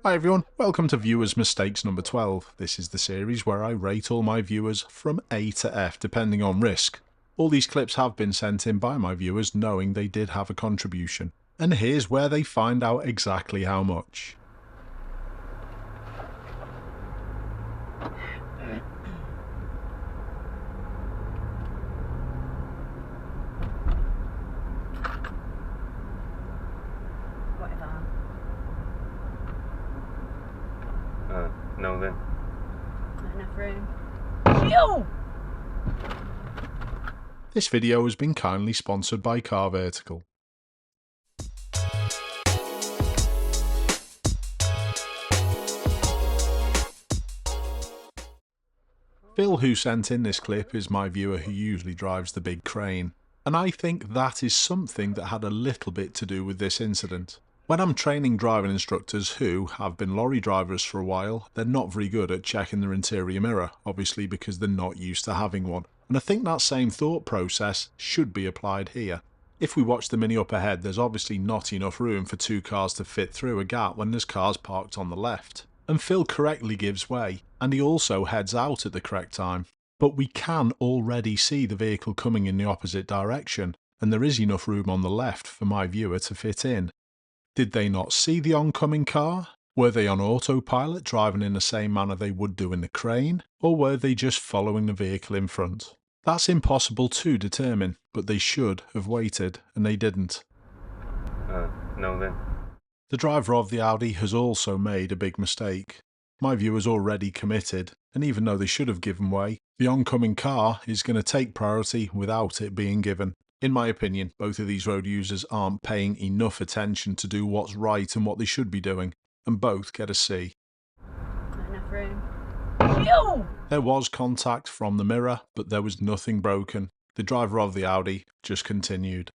Hi everyone, welcome to Viewers Mistakes number 12. This is the series where I rate all my viewers from A to F depending on risk. All these clips have been sent in by my viewers knowing they did have a contribution. And here's where they find out exactly how much. No then. Not enough room. Phew! This video has been kindly sponsored by Car Vertical. Phil, who sent in this clip, is my viewer who usually drives the big crane, and I think that is something that had a little bit to do with this incident. When I'm training driving instructors who have been lorry drivers for a while, they're not very good at checking their interior mirror, obviously because they're not used to having one. And I think that same thought process should be applied here. If we watch the Mini up ahead, there's obviously not enough room for two cars to fit through a gap when there's cars parked on the left. And Phil correctly gives way, and he also heads out at the correct time. But we can already see the vehicle coming in the opposite direction, and there is enough room on the left for my viewer to fit in. Did they not see the oncoming car? Were they on autopilot driving in the same manner they would do in the crane? Or were they just following the vehicle in front? That's impossible to determine, but they should have waited, and they didn't. No then. The driver of the Audi has also made a big mistake. My viewer's already committed, and even though they should have given way, the oncoming car is going to take priority without it being given. In my opinion, both of these road users aren't paying enough attention to do what's right and what they should be doing, and both get a C. Not enough room. Phew! There was contact from the mirror, but there was nothing broken. The driver of the Audi just continued.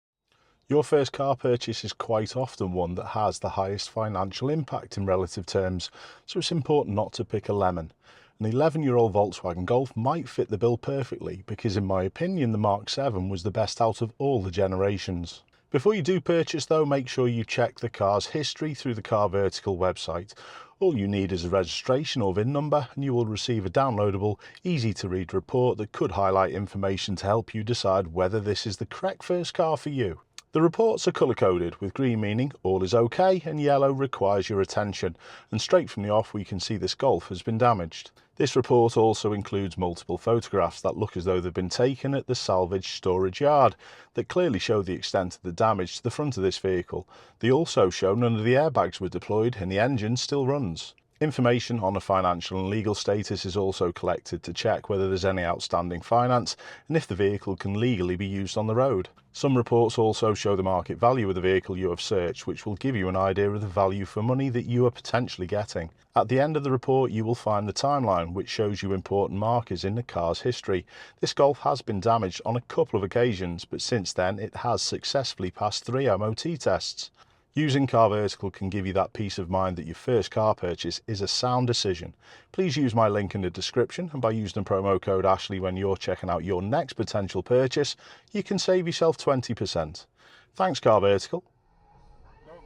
Your first car purchase is quite often one that has the highest financial impact in relative terms, so it's important not to pick a lemon. An 11-year-old Volkswagen Golf might fit the bill perfectly because in my opinion the Mark 7 was the best out of all the generations. Before you do purchase though, make sure you check the car's history through the Car Vertical website. All you need is a registration or VIN number and you will receive a downloadable, easy to read report that could highlight information to help you decide whether this is the correct first car for you. The reports are colour-coded, with green meaning all is okay and yellow requires your attention, and straight from the off we can see this Golf has been damaged. This report also includes multiple photographs that look as though they've been taken at the salvage storage yard that clearly show the extent of the damage to the front of this vehicle. They also show none of the airbags were deployed and the engine still runs. Information on a financial and legal status is also collected to check whether there's any outstanding finance and if the vehicle can legally be used on the road. Some reports also show the market value of the vehicle you have searched, which will give you an idea of the value for money that you are potentially getting. At the end of the report you will find the timeline, which shows you important markers in the car's history. This Golf has been damaged on a couple of occasions, but since then it has successfully passed 3 MOT tests. Using Car Vertical can give you that peace of mind that your first car purchase is a sound decision. Please use my link in the description, and by using the promo code Ashley when you're checking out your next potential purchase, you can save yourself 20%. Thanks Car Vertical.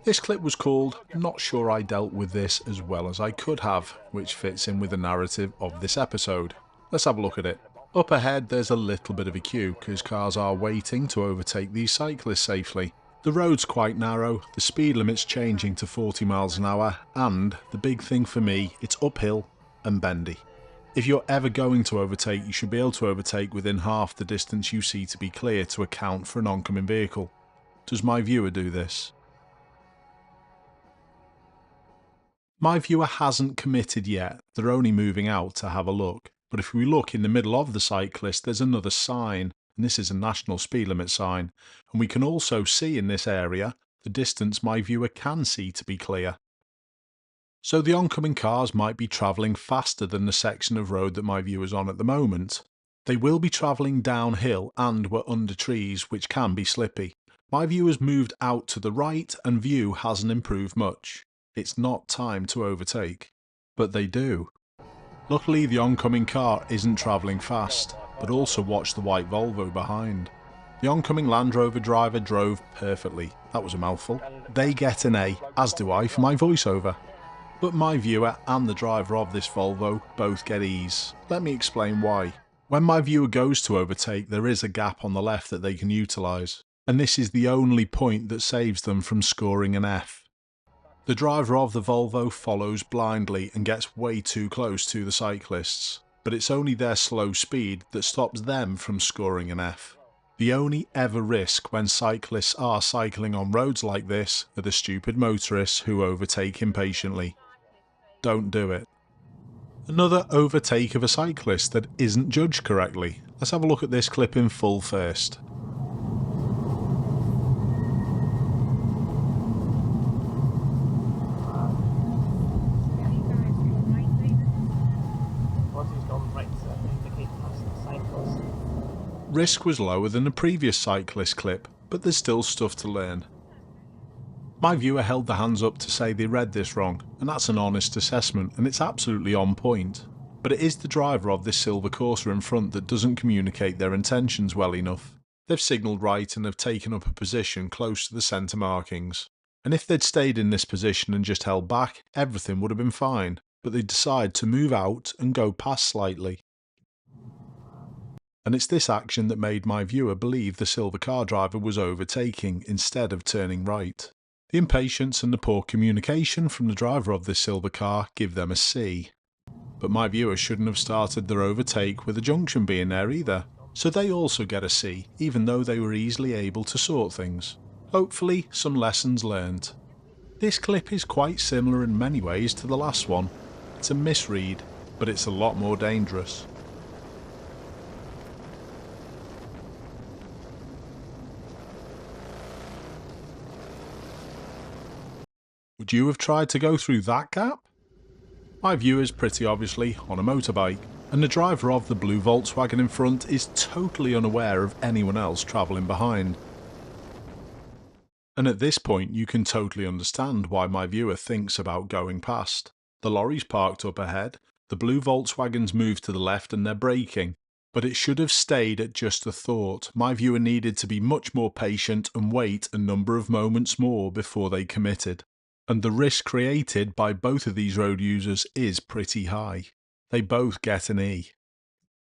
This clip was called "Not Sure I Dealt With This As Well As I Could Have," which fits in with the narrative of this episode. Let's have a look at it. Up ahead there's a little bit of a queue because cars are waiting to overtake these cyclists safely. The road's quite narrow, the speed limit's changing to 40 miles an hour, and the big thing for me, it's uphill and bendy. If you're ever going to overtake, you should be able to overtake within half the distance you see to be clear to account for an oncoming vehicle. Does my viewer do this? My viewer hasn't committed yet, they're only moving out to have a look. But if we look in the middle of the cyclist, there's another sign. And this is a national speed limit sign, and we can also see in this area the distance my viewer can see to be clear. So the oncoming cars might be travelling faster than the section of road that my viewer's on at the moment. They will be travelling downhill and were under trees which can be slippy. My viewer's moved out to the right and view hasn't improved much. It's not time to overtake. But they do. Luckily the oncoming car isn't travelling fast, but also watch the white Volvo behind. The oncoming Land Rover driver drove perfectly. That was a mouthful. They get an A, as do I for my voiceover. But my viewer and the driver of this Volvo both get ease. Let me explain why. When my viewer goes to overtake, there is a gap on the left that they can utilise, and this is the only point that saves them from scoring an F. The driver of the Volvo follows blindly and gets way too close to the cyclists, but it's only their slow speed that stops them from scoring an F. The only ever risk when cyclists are cycling on roads like this are the stupid motorists who overtake impatiently. Don't do it. Another overtake of a cyclist that isn't judged correctly. Let's have a look at this clip in full first. Risk was lower than the previous cyclist clip, but there's still stuff to learn. My viewer held the hands up to say they read this wrong, and that's an honest assessment, and it's absolutely on point. But it is the driver of this silver Corsa in front that doesn't communicate their intentions well enough. They've signalled right and have taken up a position close to the centre markings. And if they'd stayed in this position and just held back, everything would have been fine, but they decide to move out and go past slightly. And it's this action that made my viewer believe the silver car driver was overtaking instead of turning right. The impatience and the poor communication from the driver of this silver car give them a C. But my viewer shouldn't have started their overtake with a junction being there either, so they also get a C, even though they were easily able to sort things. Hopefully some lessons learned. This clip is quite similar in many ways to the last one. It's a misread, but it's a lot more dangerous. Would you have tried to go through that gap? My viewer's pretty obviously on a motorbike, and the driver of the blue Volkswagen in front is totally unaware of anyone else travelling behind. And at this point you can totally understand why my viewer thinks about going past. The lorry's parked up ahead, the blue Volkswagen's moved to the left and they're braking, but it should have stayed at just a thought. My viewer needed to be much more patient and wait a number of moments more before they committed. And the risk created by both of these road users is pretty high. They both get an E.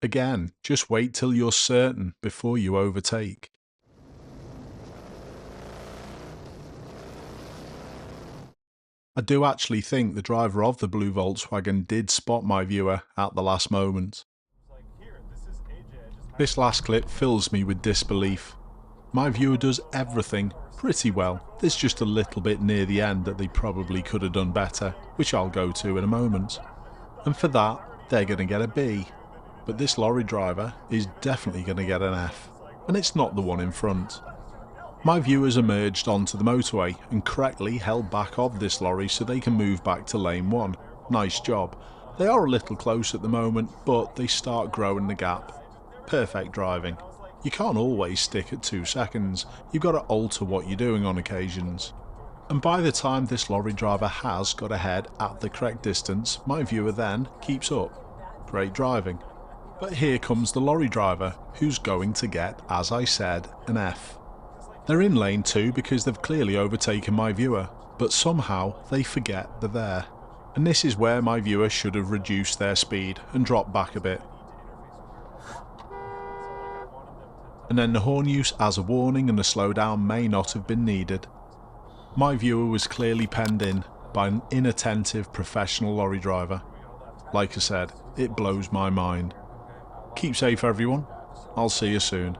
Again, just wait till you're certain before you overtake. I do actually think the driver of the blue Volkswagen did spot my viewer at the last moment. This last clip fills me with disbelief. My viewer does everything pretty well. There's just a little bit near the end that they probably could have done better, which I'll go to in a moment. And for that, they're going to get a B. But this lorry driver is definitely going to get an F. And it's not the one in front. My viewers emerged onto the motorway and correctly held back of this lorry so they can move back to lane 1. Nice job. They are a little close at the moment, but they start growing the gap. Perfect driving. You can't always stick at 2 seconds, you've got to alter what you're doing on occasions. And by the time this lorry driver has got ahead at the correct distance, my viewer then keeps up. Great driving. But here comes the lorry driver, who's going to get, as I said, an F. They're in lane 2 because they've clearly overtaken my viewer, but somehow they forget they're there. And this is where my viewer should have reduced their speed and dropped back a bit. And then the horn use as a warning and a slowdown may not have been needed. My viewer was clearly penned in by an inattentive professional lorry driver. Like I said, it blows my mind. Keep safe everyone, I'll see you soon.